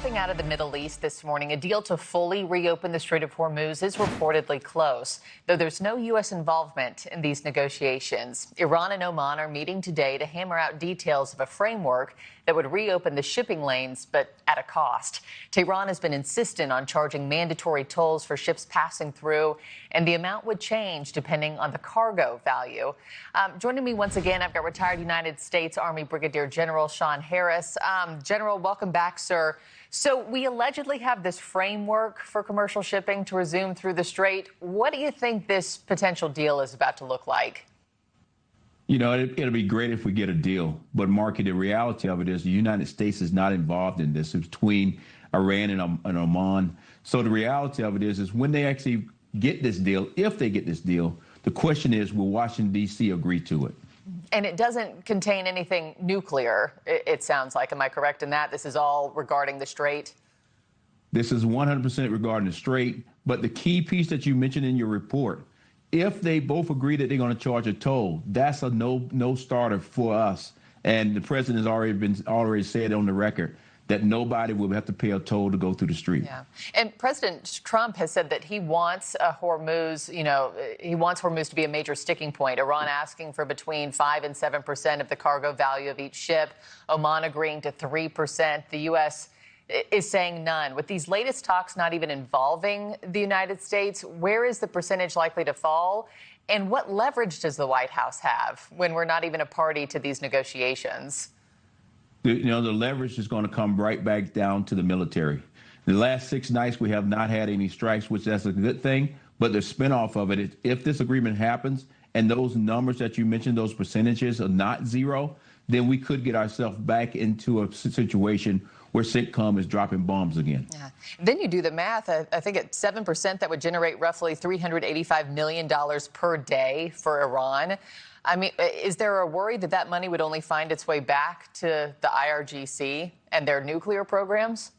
Dropping out of the Middle East this morning, a deal to fully reopen the Strait of Hormuz is reportedly close, though there's no U.S. involvement in these negotiations. Iran and Oman are meeting today to hammer out details of a framework that would reopen the shipping lanes, but at a cost. Tehran has been insistent on charging mandatory tolls for ships passing through, and the amount would change depending on the cargo value. Joining me once again, I've got retired United States Army Brigadier General Shawn Harris. General, welcome back, sir. So we allegedly have this framework for commercial shipping to resume through the Strait. What do you think this potential deal is about to look like? You know, it'll be great if we get a deal. But, Marky, the reality of it is the United States is not involved in this. It's between Iran and Oman. So the reality of it is when they actually get this deal, if they get this deal, the question is, will Washington, D.C. agree to it? And it doesn't contain anything nuclear, it sounds like. Am I correct in that? This is all regarding the Strait? This is 100% regarding the Strait. But the key piece that you mentioned in your report, if they both agree that they're going to charge a toll, that's a no starter for us. And the president has already said on the record that nobody will have to pay a toll to go through the street. Yeah. And President Trump has said that he wants Hormuz, he wants Hormuz to be a major sticking point. Iran asking for between 5 and 7% of the cargo value of each ship. Oman agreeing to 3%. The U.S. is saying none. With these latest talks not even involving the United States, where is the percentage likely to fall? And what leverage does the White House have when we're not even a party to these negotiations? The leverage is going to come right back down to the military. The last 6 nights, we have not had any strikes, which that's a good thing. But the spinoff of it is if this agreement happens and those numbers that you mentioned, those percentages are not zero, then we could get ourselves back into a situation where CENTCOM is dropping bombs again. Yeah. Then you do the math. I think at 7%, that would generate roughly $385 million per day for Iran. I mean, is there a worry that that money would only find its way back to the IRGC and their nuclear programs?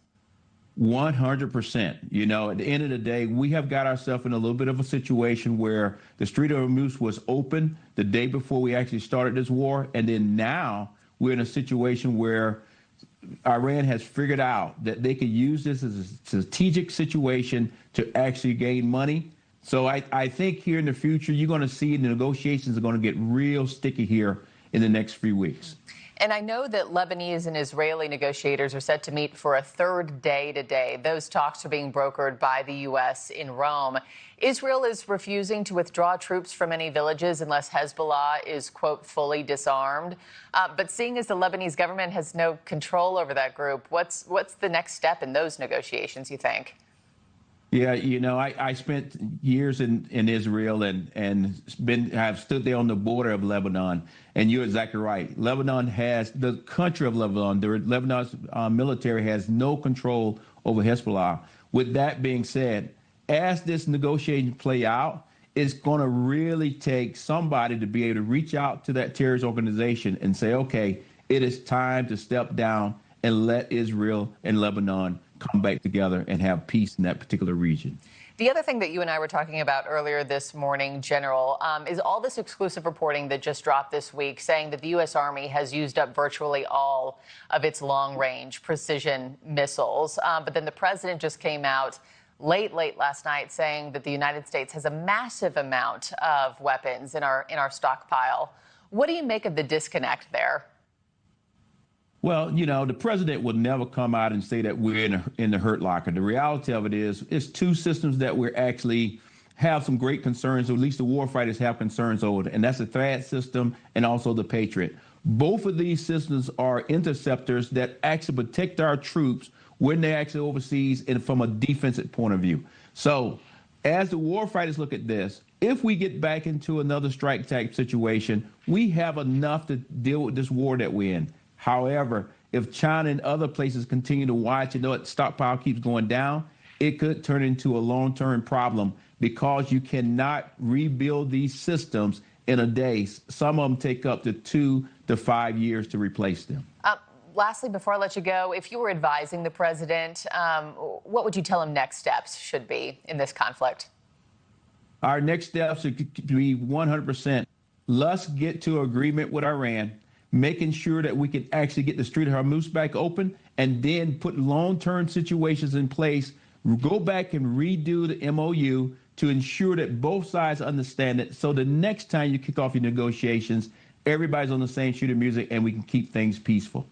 100%. At the end of the day, we have got ourselves in a little bit of a situation where the Strait of Hormuz was open the day before we actually started this war. And then now we're in a situation where Iran has figured out that they could use this as a strategic situation to actually gain money. So I think here in the future, you're going to see the negotiations are going to get real sticky here in the next few weeks. And I know that Lebanese and Israeli negotiators are set to meet for a third day today. Those talks are being brokered by the U.S. in Rome. Israel is refusing to withdraw troops from any villages unless Hezbollah is, quote, fully disarmed. But seeing as the Lebanese government has no control over that group, what's the next step in those negotiations, you think? Yeah, I spent years in Israel and have stood there on the border of Lebanon. And you're exactly right. Lebanon has the country of Lebanon. Lebanon's military has no control over Hezbollah. With that being said, as this negotiation play out, it's going to really take somebody to be able to reach out to that terrorist organization and say, okay, it is time to step down and let Israel and Lebanon come back together and have peace in that particular region. The other thing that you and I were talking about earlier this morning, General, is all this exclusive reporting that just dropped this week saying that the U.S. Army has used up virtually all of its long-range precision missiles. But then the president just came out late last night saying that the United States has a massive amount of weapons in our stockpile. What do you make of the disconnect there? Well, the president would never come out and say that we're in the hurt locker. The reality of it is it's two systems that we actually have some great concerns, or at least the warfighters have concerns over, and that's the THAAD system and also the Patriot. Both of these systems are interceptors that actually protect our troops when they're actually overseas and from a defensive point of view. So as the warfighters look at this, if we get back into another strike type situation, we have enough to deal with this war that we're in. However, if China and other places continue to watch and that stockpile keeps going down, it could turn into a long-term problem because you cannot rebuild these systems in a day. Some of them take up to 2 to 5 years to replace them. Lastly, before I let you go, if you were advising the president, what would you tell him next steps should be in this conflict? Our next steps should be 100%. Let's get to agreement with Iran, making sure that we can actually get the Strait of Hormuz back open and then put long-term situations in place, go back and redo the MOU to ensure that both sides understand it. So the next time you kick off your negotiations, everybody's on the same sheet of music and we can keep things peaceful.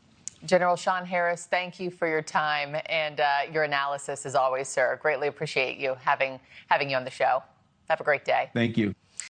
General Shawn Harris, thank you for your time and your analysis as always, sir. Greatly appreciate you having you on the show. Have a great day. Thank you.